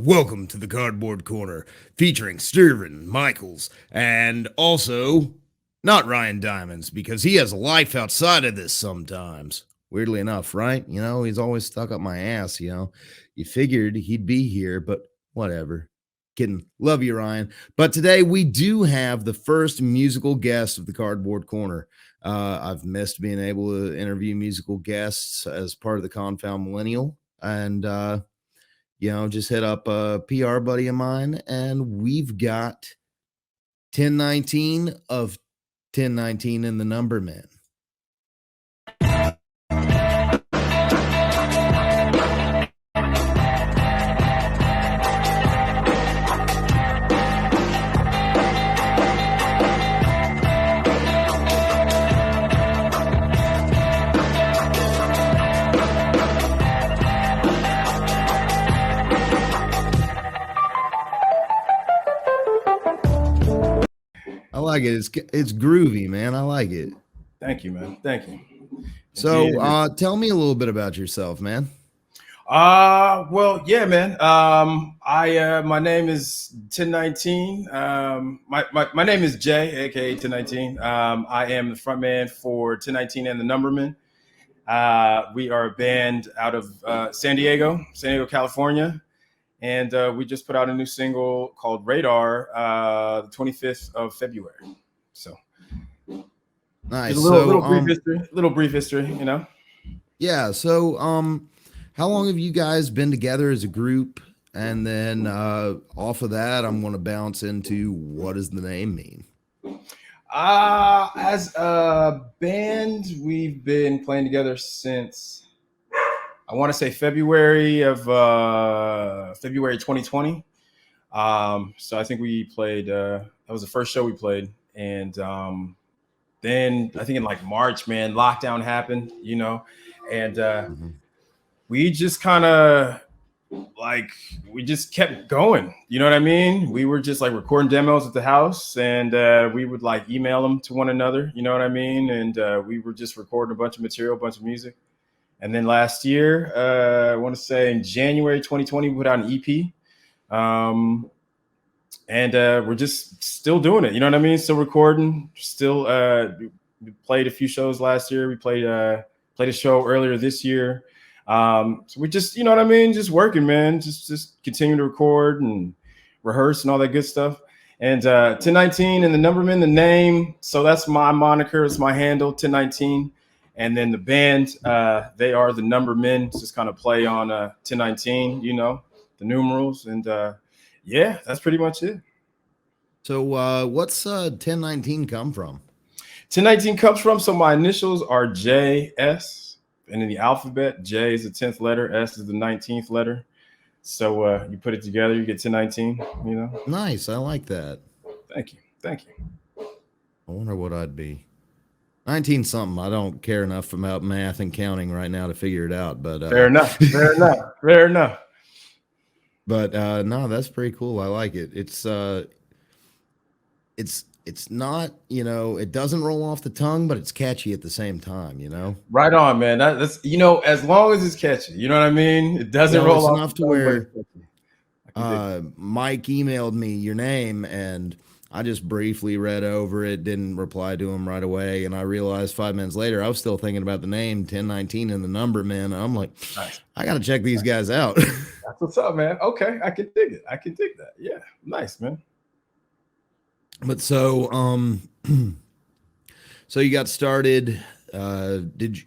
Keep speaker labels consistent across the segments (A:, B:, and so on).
A: Welcome to the Cardboard Corner, featuring Stirvin, Michaels, and also not Ryan Diamonds, because he has a life outside of this sometimes. Weirdly enough, right? He's always stuck up my ass. You figured he'd be here, but whatever. Kidding. Love you, Ryan. But today we do have the first musical guest of the Cardboard Corner. I've missed being able to interview musical guests as part of the Confound Millennial. And just hit up a PR buddy of mine, and we've got 1019 of 1019 in the number man. I like it. It's groovy, man. I like it.
B: Thank you, man. Thank you.
A: So, tell me a little bit about yourself, man.
B: Well, yeah, man. My name is 1019. My name is Jay, aka 1019. I am the front man for 1019 and the Numbermen. We are a band out of San Diego, California. And we just put out a new single called Radar, the 25th of February. So
A: nice.
B: Little brief history,
A: Yeah. So, how long have you guys been together as a group? And then off of that, I'm going to bounce into what does the name mean?
B: As a band, we've been playing together since I want to say February 2020. So I think we played. That was the first show we played, and then I think in like March, man, lockdown happened, and we just kind of we just kept going. You know what I mean? We were just like recording demos at the house, and we would like email them to one another. You know what I mean? And we were just recording a bunch of material, a bunch of music. And then last year, I want to say in January 2020, we put out an EP. And we're just still doing it. You know what I mean? Still recording. Still we played a few shows last year. We played a show earlier this year. So we just, you know what I mean? Just working, man. Just continue to record and rehearse and all that good stuff. And 1019 and the Numbermen, the name. So that's my moniker. It's my handle, 1019. And then the band, they are the Numbermen. Just kind of play on 1019, the numerals. And yeah, that's pretty much it.
A: So what's 1019 come from?
B: 1019 comes from, so my initials are JS. And in the alphabet, J is the 10th letter, S is the 19th letter. So you put it together, you get 1019,
A: Nice. I like that.
B: Thank you.
A: I wonder what I'd be. 19 something. I don't care enough about math and counting right now to figure it out. But
B: fair enough.
A: But no, that's pretty cool. I like it. It's not, it doesn't roll off the tongue, but it's catchy at the same time.
B: Right on, man. That's as long as it's catchy, you know what I mean? It doesn't roll off
A: enough to where Mike emailed me your name, and I just briefly read over it, didn't reply to him right away, and I realized 5 minutes later I was still thinking about the name 1019 and the Numbermen. I'm like, nice. I got to check these guys out.
B: That's what's up, man. Okay, I can dig it. I can dig that. Yeah, nice, man.
A: But so so you got started. Did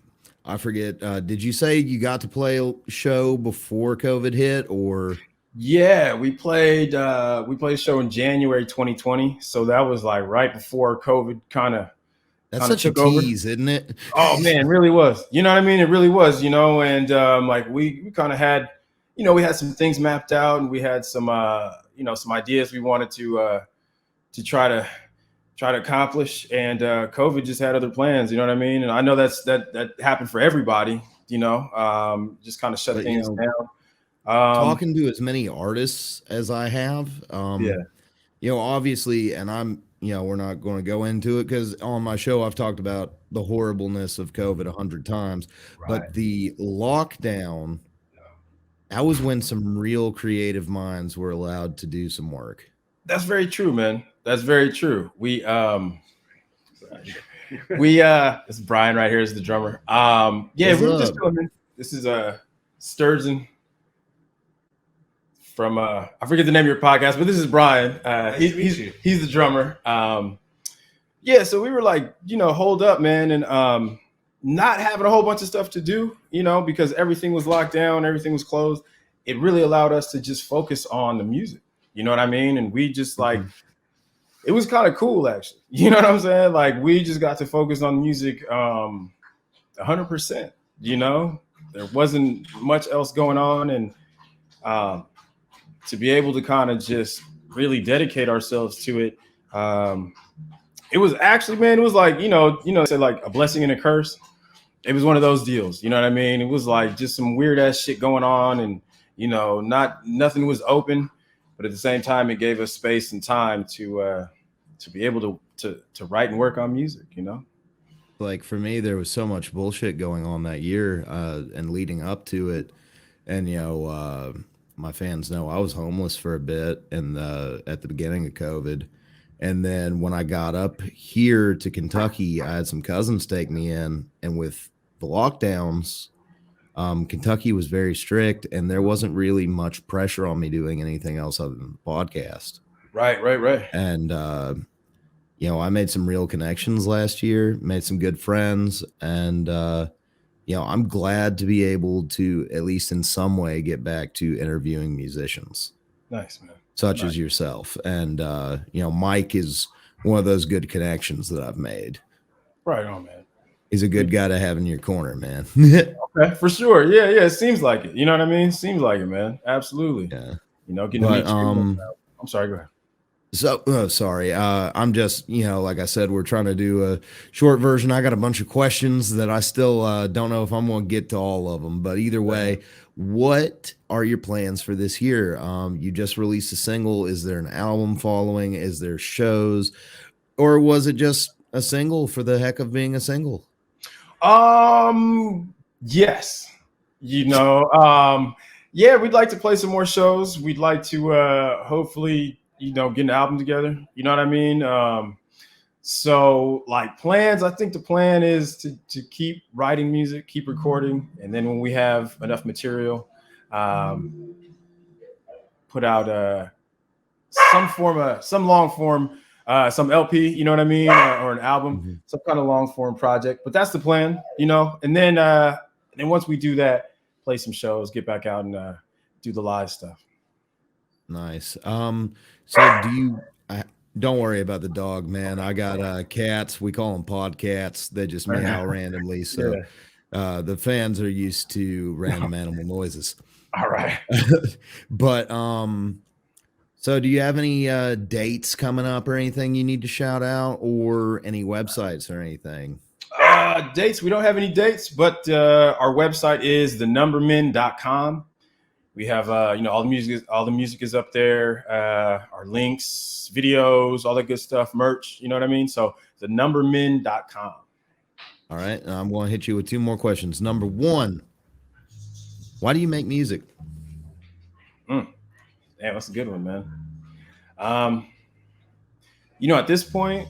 A: you say you got to play a show before COVID hit, or?
B: Yeah, we played a show in January 2020. So that was like right before COVID
A: That's such a tease, isn't it?
B: Oh man, it really was. You know what I mean? It really was, and we kind of had, we had some things mapped out, and we had some some ideas we wanted to try to accomplish, and COVID just had other plans, you know what I mean? And I know that happened for everybody, just kind of shut things down.
A: Talking to as many artists as I have, obviously, and I'm, we're not going to go into it because on my show I've talked about the horribleness of COVID 100 times, right. But the lockdown that was when some real creative minds were allowed to do some work.
B: That's very true, man. That's very true. This is Brian right here is the drummer. Yeah,
A: What's
B: we were just
A: up?
B: doing. This is Sturgeon from I forget the name of your podcast, but this is Brian. He's the drummer. Yeah, so we were like, hold up, man, and not having a whole bunch of stuff to do, because everything was locked down, everything was closed. It really allowed us to just focus on the music. You know what I mean? And we just like, it was kind of cool, actually. You know what I'm saying? Like, we just got to focus on music 100%. There wasn't much else going on, and to be able to kind of just really dedicate ourselves to it. It was actually, man, it was like, say like a blessing and a curse. It was one of those deals. You know what I mean? It was like just some weird ass shit going on, and nothing was open, but at the same time, it gave us space and time to be able to write and work on music.
A: Like for me, there was so much bullshit going on that year and leading up to it. And, my fans know I was homeless for a bit and at the beginning of COVID. And then when I got up here to Kentucky, I had some cousins take me in. And with the lockdowns, Kentucky was very strict and there wasn't really much pressure on me doing anything else other than the podcast.
B: Right.
A: And, I made some real connections last year, made some good friends, and I'm glad to be able to, at least in some way, get back to interviewing musicians.
B: Nice, man.
A: Such as yourself. And, Mike is one of those good connections that I've made.
B: Right on, man.
A: He's a good guy to have in your corner, man.
B: Okay, for sure. Yeah. It seems like it. You know what I mean? Seems like it, man. Absolutely.
A: Yeah.
B: Getting to meet you. I'm sorry, go ahead.
A: So, sorry. I'm just, like I said, we're trying to do a short version. I got a bunch of questions that I still don't know if I'm going to get to all of them. But either way, what are your plans for this year? You just released a single. Is there an album following? Is there shows? Or was it just a single for the heck of being a single?
B: Yes. Yeah, we'd like to play some more shows. We'd like to hopefully get an album together. You know what I mean? So like plans, I think the plan is to keep writing music, keep recording. And then when we have enough material, put out some long form, some LP, you know what I mean? Or an album, some kind of long form project, but that's the plan, and then once we do that, play some shows, get back out and do the live stuff.
A: Nice. So don't worry about the dog, man. I got cats. We call them podcats. They just meow randomly. So the fans are used to random animal noises.
B: All right.
A: But so do you have any dates coming up or anything you need to shout out, or any websites or anything?
B: Dates, we don't have any dates, but our website is thenumbermen.com. We have, all the music is up there. Our links, videos, all that good stuff, merch. You know what I mean? So thenumbermen.com.
A: All right. I'm going to hit you with two more questions. Number one, why do you make music?
B: Damn, that's a good one, man. At this point,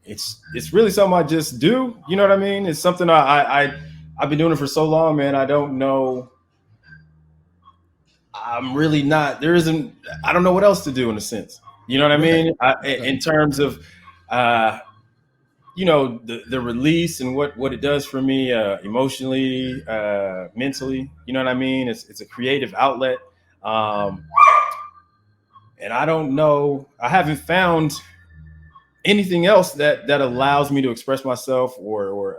B: it's really something I just do. You know what I mean? It's something I've been doing it for so long, man. I don't know. I'm really not. I don't know what else to do in a sense. You know what I mean? In terms of, the release and what it does for me emotionally, mentally. You know what I mean? It's a creative outlet. And I don't know. I haven't found anything else that allows me to express myself or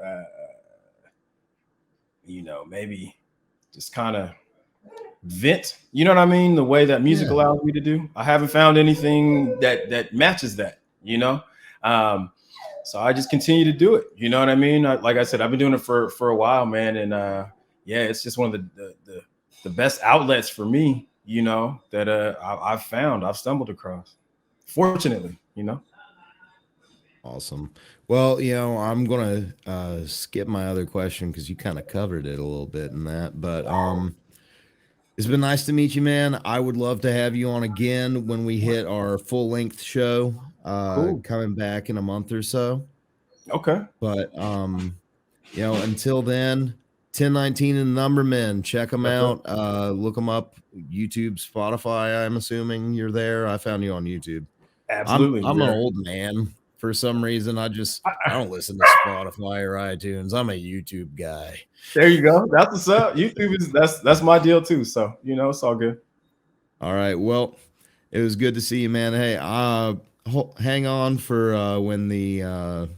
B: maybe just kind of vent, you know what I mean? The way that music allows me to do. I haven't found anything that matches that, so I just continue to do it. You know what I mean? Like I said, I've been doing it for a while, man. And it's just one of the best outlets for me, that I've stumbled across, fortunately,
A: Awesome. Well, I'm gonna skip my other question because you kind of covered it a little bit in that. But it's been nice to meet you, man. I would love to have you on again when we hit our full length show,
B: Cool.
A: coming back in a month or so.
B: Okay.
A: But until then, 1019 and the Numbermen, check them
B: Yes, sir.
A: out. Look them up. YouTube, Spotify. I'm assuming you're there. I found you on YouTube.
B: Absolutely.
A: I'm an
B: Yeah.
A: old man. For some reason, I don't listen to Spotify or iTunes. I'm a YouTube guy.
B: There you go. That's what's up. YouTube is that's my deal too. So it's all good.
A: All right. Well, it was good to see you, man. Hey, hang on for when the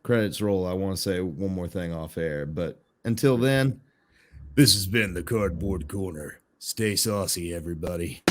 A: credits roll. I want to say one more thing off air, but until then, this has been the Cardboard Corner. Stay saucy, everybody.